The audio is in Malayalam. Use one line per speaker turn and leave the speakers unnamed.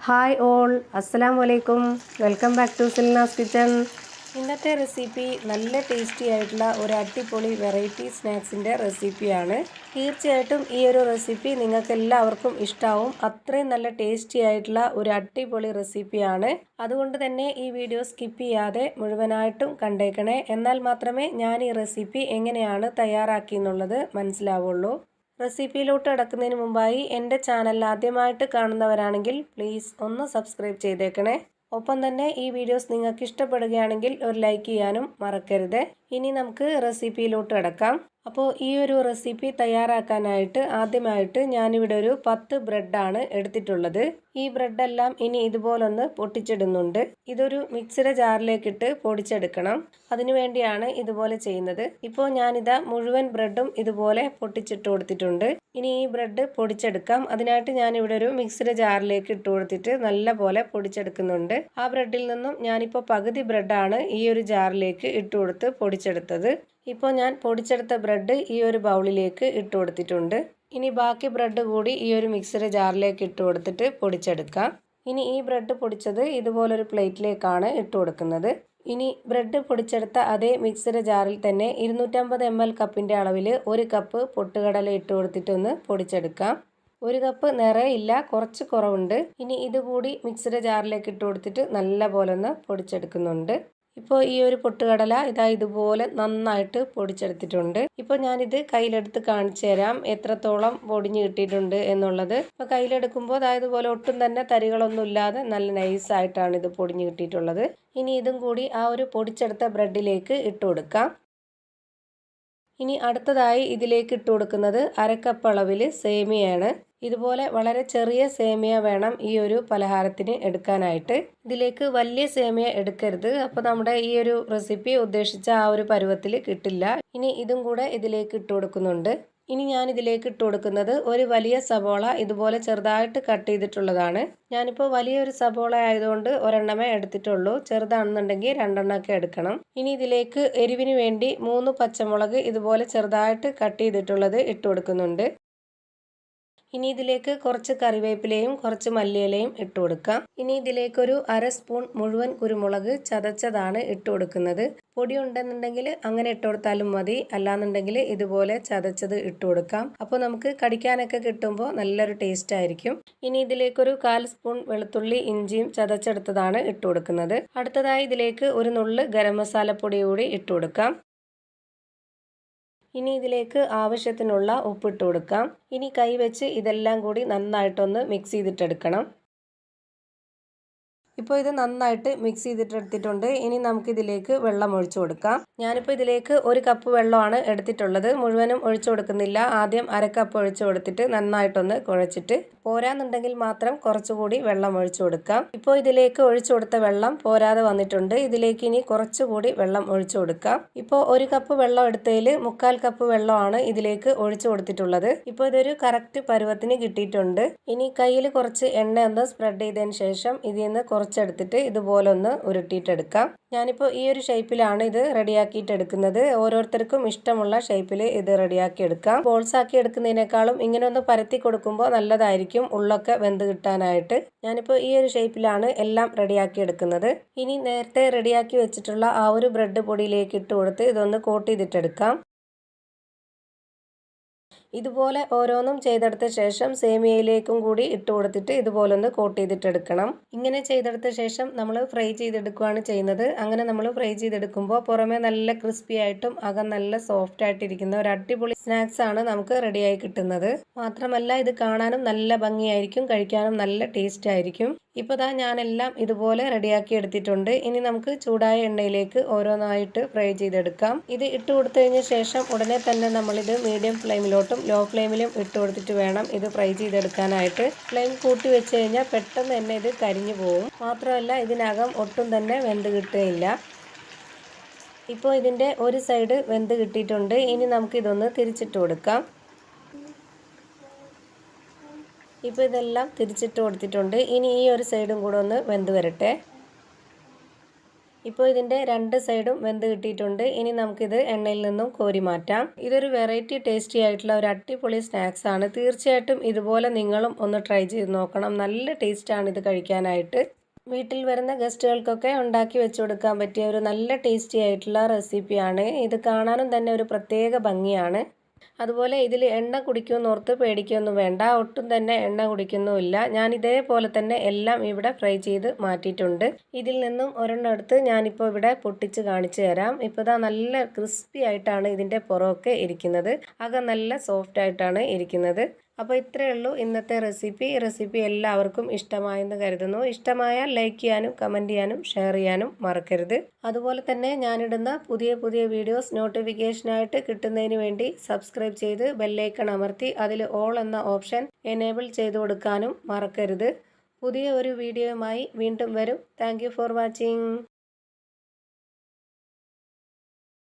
ഹായ് ഓൾ, അസ്സലാമു അലൈക്കും. Welcome back to Silnas kitchen. ഇന്നത്തെ റെസിപ്പി നല്ല ടേസ്റ്റി ആയിട്ടുള്ള ഒരു അടിപൊളി വെറൈറ്റി സ്നാക്സിൻ്റെ റെസിപ്പിയാണ്. തീർച്ചയായിട്ടും ഈ ഒരു റെസിപ്പി നിങ്ങൾക്ക് എല്ലാവർക്കും ഇഷ്ടമാവും. അത്രയും നല്ല ടേസ്റ്റി ആയിട്ടുള്ള ഒരു അടിപൊളി റെസിപ്പിയാണ്. അതുകൊണ്ട് തന്നെ ഈ വീഡിയോ സ്കിപ്പ് ചെയ്യാതെ മുഴുവനായിട്ടും കണ്ടേക്കണേ. എന്നാൽ മാത്രമേ ഞാൻ ഈ റെസിപ്പി എങ്ങനെയാണ് തയ്യാറാക്കി എന്നുള്ളത് മനസ്സിലാവുള്ളൂ. റെസിപ്പിയിലോട്ട് കിടക്കുന്നതിന് മുമ്പായി എൻ്റെ ചാനൽ ആദ്യമായിട്ട് കാണുന്നവരാണെങ്കിൽ പ്ലീസ് ഒന്ന് സബ്സ്ക്രൈബ് ചെയ്തേക്കണേ. ഒപ്പം തന്നെ ഈ വീഡിയോസ് നിങ്ങൾക്ക് ഇഷ്ടപ്പെടുകയാണെങ്കിൽ ഒരു ലൈക്ക് ചെയ്യാനും മറക്കരുത്. ഇനി നമുക്ക് റെസിപ്പിയിലോട്ട് കിടക്കാം. അപ്പോൾ ഈ ഒരു റെസിപ്പി തയ്യാറാക്കാനായിട്ട് ആദ്യമായിട്ട് ഞാനിവിടെ ഒരു 10 ബ്രെഡാണ് എടുത്തിട്ടുള്ളത്. ഈ ബ്രെഡെല്ലാം ഇനി ഇതുപോലൊന്ന് പൊട്ടിച്ചിടുന്നുണ്ട്. ഇതൊരു മിക്സിയുടെ ജാറിലേക്കിട്ട് പൊടിച്ചെടുക്കണം. അതിനു വേണ്ടിയാണ് ഇതുപോലെ ചെയ്യുന്നത്. ഇപ്പോൾ ഞാനിതാ മുഴുവൻ ബ്രെഡും ഇതുപോലെ പൊട്ടിച്ചിട്ട് കൊടുത്തിട്ടുണ്ട്. ഇനി ഈ ബ്രെഡ് പൊടിച്ചെടുക്കാം. അതിനായിട്ട് ഞാനിവിടെ ഒരു മിക്സിയുടെ ജാറിലേക്ക് ഇട്ട് കൊടുത്തിട്ട് നല്ല പോലെ പൊടിച്ചെടുക്കുന്നുണ്ട്. ആ ബ്രെഡിൽ നിന്നും ഞാനിപ്പോൾ പകുതി ബ്രെഡാണ് ഈ ഒരു ജാറിലേക്ക് ഇട്ട് കൊടുത്ത് പൊടിച്ചെടുത്തത്. ഇപ്പോൾ ഞാൻ പൊടിച്ചെടുത്ത ബ്രെഡ് ഈ ഒരു ബൗളിലേക്ക് ഇട്ട് കൊടുത്തിട്ടുണ്ട്. ഇനി ബാക്കി ബ്രെഡ് കൂടി ഈ ഒരു മിക്സിയുടെ ജാറിലേക്ക് ഇട്ട് കൊടുത്തിട്ട് പൊടിച്ചെടുക്കാം. ഇനി ഈ ബ്രെഡ് പൊടിച്ചത് ഇതുപോലൊരു പ്ലേറ്റിലേക്കാണ് ഇട്ട് കൊടുക്കുന്നത്. ഇനി ബ്രെഡ് പൊടിച്ചെടുത്ത അതേ മിക്സിയുടെ ജാറിൽ തന്നെ 250 ml കപ്പിൻ്റെ അളവിൽ 1 കപ്പ് പൊട്ടുകടല ഇട്ട് കൊടുത്തിട്ടൊന്ന് പൊടിച്ചെടുക്കാം. 1 കപ്പ് നിറയില്ല, കുറച്ച് കുറവുണ്ട്. ഇനി ഇതുകൂടി മിക്സിയുടെ ജാറിലേക്ക് ഇട്ട് കൊടുത്തിട്ട് നല്ല പോലെ ഒന്ന് പൊടിച്ചെടുക്കുന്നുണ്ട്. ഇപ്പോൾ ഈ ഒരു പൊട്ടുകടല ഇതുപോലെ നന്നായിട്ട് പൊടിച്ചെടുത്തിട്ടുണ്ട്. ഇപ്പോൾ ഞാനിത് കയ്യിലെടുത്ത് കാണിച്ചു തരാം എത്രത്തോളം പൊടിഞ്ഞ് കിട്ടിയിട്ടുണ്ട് എന്നുള്ളത്. ഇപ്പോൾ കയ്യിലെടുക്കുമ്പോൾ ഇതുപോലെ ഒട്ടും തന്നെ തരികളൊന്നും ഇല്ലാതെ നല്ല നൈസായിട്ടാണ് ഇത് പൊടിഞ്ഞ് കിട്ടിയിട്ടുള്ളത്. ഇനി ഇതും കൂടി ആ ഒരു പൊടിച്ചെടുത്ത ബ്രെഡിലേക്ക് ഇട്ട് കൊടുക്കാം. ഇനി അടുത്തതായി ഇതിലേക്ക് ഇട്ട് കൊടുക്കുന്നത് 1/2 കപ്പ് അളവിൽ സേമിയയാണ്. ഇതുപോലെ വളരെ ചെറിയ സേമിയ വേണം ഈ ഒരു പലഹാരത്തിന് എടുക്കാനായിട്ട്. ഇതിലേക്ക് വലിയ സേമിയ എടുക്കരുത്. അപ്പോൾ നമ്മുടെ ഈ ഒരു റെസിപ്പി ഉദ്ദേശിച്ച ആ ഒരു പരുവത്തിൽ കിട്ടില്ല. ഇനി ഇതും കൂടെ ഇതിലേക്ക് ഇട്ട് കൊടുക്കുന്നുണ്ട്. ഇനി ഞാൻ ഇതിലേക്ക് ഇട്ട് കൊടുക്കുന്നത് ഒരു വലിയ സബോള ഇതുപോലെ ചെറുതായിട്ട് കട്ട് ചെയ്തിട്ടുള്ളതാണ്. ഞാനിപ്പോൾ വലിയൊരു സബോള ആയതുകൊണ്ട് ഒരെണ്ണമേ എടുത്തിട്ടുള്ളൂ. ചെറുതാണെന്നുണ്ടെങ്കിൽ 2 എണ്ണമൊക്കെ എടുക്കണം. ഇനി ഇതിലേക്ക് എരിവിന് വേണ്ടി 3 പച്ചമുളക് ഇതുപോലെ ചെറുതായിട്ട് കട്ട് ചെയ്തിട്ടുള്ളത് ഇട്ട് കൊടുക്കുന്നുണ്ട്. ഇനി ഇതിലേക്ക് കുറച്ച് കറിവേപ്പിലയും കുറച്ച് മല്ലിയിലയും ഇട്ട് കൊടുക്കാം. ഇനി ഇതിലേക്കൊരു 1/2 സ്പൂൺ മുഴുവൻ കുരുമുളക് ചതച്ചതാണ് ഇട്ട് കൊടുക്കുന്നത്. പൊടി ഉണ്ടെന്നുണ്ടെങ്കിൽ അങ്ങനെ ഇട്ട് കൊടുത്താലും മതി, അല്ലാന്നുണ്ടെങ്കിൽ ഇതുപോലെ ചതച്ചത് ഇട്ട് കൊടുക്കാം. അപ്പോൾ നമുക്ക് കടിക്കാനൊക്കെ കിട്ടുമ്പോൾ നല്ലൊരു ടേസ്റ്റ് ആയിരിക്കും. ഇനി ഇതിലേക്കൊരു 1/4 സ്പൂൺ വെളുത്തുള്ളി ഇഞ്ചിയും ചതച്ചെടുത്തതാണ് ഇട്ട് കൊടുക്കുന്നത്. അടുത്തതായി ഇതിലേക്ക് ഒരു നുള്ള് ഗരം മസാലപ്പൊടി കൂടി ഇട്ട് കൊടുക്കാം. ഇനി ഇതിലേക്ക് ആവശ്യത്തിനുള്ള ഉപ്പിട്ട് കൊടുക്കാം. ഇനി കൈ വെച്ച് ഇതെല്ലാം കൂടി നന്നായിട്ടൊന്ന് മിക്സ് ചെയ്തിട്ടെടുക്കണം. ഇപ്പോൾ ഇത് നന്നായിട്ട് മിക്സ് ചെയ്തിട്ടെടുത്തിട്ടുണ്ട്. ഇനി നമുക്കിതിലേക്ക് വെള്ളം ഒഴിച്ചു കൊടുക്കാം. ഞാനിപ്പോൾ ഇതിലേക്ക് 1 കപ്പ് വെള്ളമാണ് എടുത്തിട്ടുള്ളത്. മുഴുവനും ഒഴിച്ചു കൊടുക്കുന്നില്ല. ആദ്യം 1/2 കപ്പ് ഒഴിച്ചു കൊടുത്തിട്ട് നന്നായിട്ടൊന്ന് കുഴച്ചിട്ട് പോരാന്നുണ്ടെങ്കിൽ മാത്രം കുറച്ചുകൂടി വെള്ളം ഒഴിച്ചു കൊടുക്കാം. ഇപ്പോൾ ഇതിലേക്ക് ഒഴിച്ചു കൊടുത്ത വെള്ളം പോരാതെ വന്നിട്ടുണ്ട്. ഇതിലേക്ക് ഇനി കുറച്ചുകൂടി വെള്ളം ഒഴിച്ചു കൊടുക്കാം. ഇപ്പോൾ 1 കപ്പ് വെള്ളം എടുത്തതിൽ 3/4 കപ്പ് വെള്ളമാണ് ഇതിലേക്ക് ഒഴിച്ചു കൊടുത്തിട്ടുള്ളത്. ഇപ്പോൾ ഇതൊരു കറക്റ്റ് പരുവത്തിന് കിട്ടിയിട്ടുണ്ട്. ഇനി കയ്യിൽ കുറച്ച് എണ്ണ ഒന്ന് സ്പ്രെഡ് ചെയ്തതിന് ശേഷം ഇതിൽ നിന്ന് കുറച്ചെടുത്തിട്ട് ഇതുപോലെ ഒന്ന് ഉരുട്ടിയിട്ടെടുക്കാം. ഞാനിപ്പോൾ ഈ ഒരു ഷേപ്പിലാണ് ഇത് റെഡിയാക്കിയിട്ട് എടുക്കുന്നത്. ഓരോരുത്തർക്കും ഇഷ്ടമുള്ള ഷേപ്പിൽ ഇത് റെഡിയാക്കി എടുക്കാം. ബോൾസ് ആക്കി എടുക്കുന്നതിനേക്കാളും ഇങ്ങനെ ഒന്ന് പരത്തി കൊടുക്കുമ്പോൾ നല്ലതായിരിക്കും ഉള്ളൊക്കെ വെന്ത് കിട്ടാനായിട്ട്. ഞാനിപ്പോൾ ഈ ഒരു ഷേപ്പിലാണ് എല്ലാം റെഡിയാക്കി എടുക്കുന്നത്. ഇനി നേരത്തെ റെഡിയാക്കി വെച്ചിട്ടുള്ള ആ ഒരു ബ്രെഡ് പൊടിയിലേക്ക് ഇട്ട് കൊടുത്ത് ഇതൊന്ന് കോട്ട് ചെയ്തിട്ടെടുക്കാം. ഇതുപോലെ ഓരോന്നും ചെയ്തെടുത്ത ശേഷം സേമിയയിലേക്കും കൂടി ഇട്ട് കൊടുത്തിട്ട് ഇതുപോലെ ഒന്ന് കോട്ട് ചെയ്തിട്ടെടുക്കണം. ഇങ്ങനെ ചെയ്തെടുത്ത ശേഷം നമ്മൾ ഫ്രൈ ചെയ്തെടുക്കുകയാണ് ചെയ്യുന്നത്. അങ്ങനെ നമ്മൾ ഫ്രൈ ചെയ്തെടുക്കുമ്പോൾ പുറമെ നല്ല ക്രിസ്പി ആയിട്ടും അകം നല്ല സോഫ്റ്റ് ആയിട്ടിരിക്കുന്ന ഒരു അടിപൊളി സ്നാക്സ് ആണ് നമുക്ക് റെഡിയായി കിട്ടുന്നത്. മാത്രമല്ല ഇത് കാണാനും നല്ല ഭംഗിയായിരിക്കും, കഴിക്കാനും നല്ല ടേസ്റ്റ് ആയിരിക്കും. ഇപ്പോൾ ഞാനെല്ലാം ഇതുപോലെ റെഡിയാക്കി എടുത്തിട്ടുണ്ട്. ഇനി നമുക്ക് ചൂടായ എണ്ണയിലേക്ക് ഓരോന്നായിട്ട് ഫ്രൈ ചെയ്തെടുക്കാം. ഇത് ഇട്ട് കൊടുത്തു കഴിഞ്ഞ ശേഷം ഉടനെ തന്നെ നമ്മളിത് മീഡിയം ഫ്ലെയിമിലോട്ടും ലോ ഫ്ലെയിമിലും ഇട്ട് കൊടുത്തിട്ട് വേണം ഇത് ഫ്രൈ ചെയ്തെടുക്കാനായിട്ട്. ഫ്ലെയിം കൂട്ടി വെച്ച് കഴിഞ്ഞാൽ പെട്ടെന്ന് തന്നെ ഇത് കരിഞ്ഞു പോകും. മാത്രമല്ല ഇതിനകം ഒട്ടും തന്നെ വെന്ത് കിട്ടുകയില്ല. ഇപ്പോൾ ഇതിൻ്റെ ഒരു സൈഡ് വെന്ത് കിട്ടിയിട്ടുണ്ട്. ഇനി നമുക്കിതൊന്ന് തിരിച്ചിട്ട് കൊടുക്കാം. ഇപ്പോൾ ഇതെല്ലാം തിരിച്ചിട്ട് കൊടുത്തിട്ടുണ്ട്. ഇനി ഈ ഒരു സൈഡും കൂടെ ഒന്ന് വെന്ത് വരട്ടെ. ഇപ്പോൾ ഇതിൻ്റെ 2 സൈഡും വെന്ത് കിട്ടിയിട്ടുണ്ട്. ഇനി നമുക്കിത് എണ്ണയിൽ നിന്നും കോരി മാറ്റാം. ഇതൊരു വെറൈറ്റി ടേസ്റ്റി ആയിട്ടുള്ള ഒരു അടിപൊളി സ്നാക്സ് ആണ്. തീർച്ചയായിട്ടും ഇതുപോലെ നിങ്ങളും ഒന്ന് ട്രൈ ചെയ്ത് നോക്കണം. നല്ല ടേസ്റ്റാണ് ഇത് കഴിക്കാനായിട്ട്. വീട്ടിൽ വരുന്ന ഗസ്റ്റുകൾക്കൊക്കെ ഉണ്ടാക്കി വെച്ച് കൊടുക്കാൻ പറ്റിയ ഒരു നല്ല ടേസ്റ്റി ആയിട്ടുള്ള റെസിപ്പിയാണ്. ഇത് കാണാനും തന്നെ ഒരു പ്രത്യേക ഭംഗിയാണ്. അതുപോലെ ഇതിൽ എണ്ണ കുടിക്കുമെന്നോർത്ത് പേടിക്കൊന്നും വേണ്ട. ഒട്ടും തന്നെ എണ്ണ കുടിക്കുന്നുമില്ല. ഞാൻ ഇതേപോലെ തന്നെ എല്ലാം ഇവിടെ ഫ്രൈ ചെയ്ത് മാറ്റിയിട്ടുണ്ട്. ഇതിൽ നിന്നും ഒരെണ്ണം എടുത്ത് ഞാനിപ്പോൾ ഇവിടെ പൊട്ടിച്ച് കാണിച്ചു തരാം. ഇപ്പോൾ ഇതാ നല്ല ക്രിസ്പി ആയിട്ടാണ് ഇതിൻ്റെ പുറമൊക്കെ ഇരിക്കുന്നത്. അകം നല്ല സോഫ്റ്റ് ആയിട്ടാണ് ഇരിക്കുന്നത്. അപ്പോൾ ഇത്രയേ ഉള്ളൂ ഇന്നത്തെ റെസിപ്പി. ഈ റെസിപ്പി എല്ലാവർക്കും ഇഷ്ടമായെന്ന് കരുതുന്നു. ഇഷ്ടമായാൽ ലൈക്ക് ചെയ്യാനും കമൻറ്റ് ചെയ്യാനും ഷെയർ ചെയ്യാനും മറക്കരുത്. അതുപോലെ തന്നെ ഞാനിടുന്ന പുതിയ പുതിയ വീഡിയോസ് നോട്ടിഫിക്കേഷനായിട്ട് കിട്ടുന്നതിന് വേണ്ടി സബ്സ്ക്രൈബ് ചെയ്ത് ബെല്ലൈക്കൺ അമർത്തി അതിൽ ഓൾ എന്ന ഓപ്ഷൻ എനേബിൾ ചെയ്ത് കൊടുക്കാനും മറക്കരുത്. പുതിയ ഒരു വീഡിയോയുമായി വീണ്ടും വരും. Thank you for watching.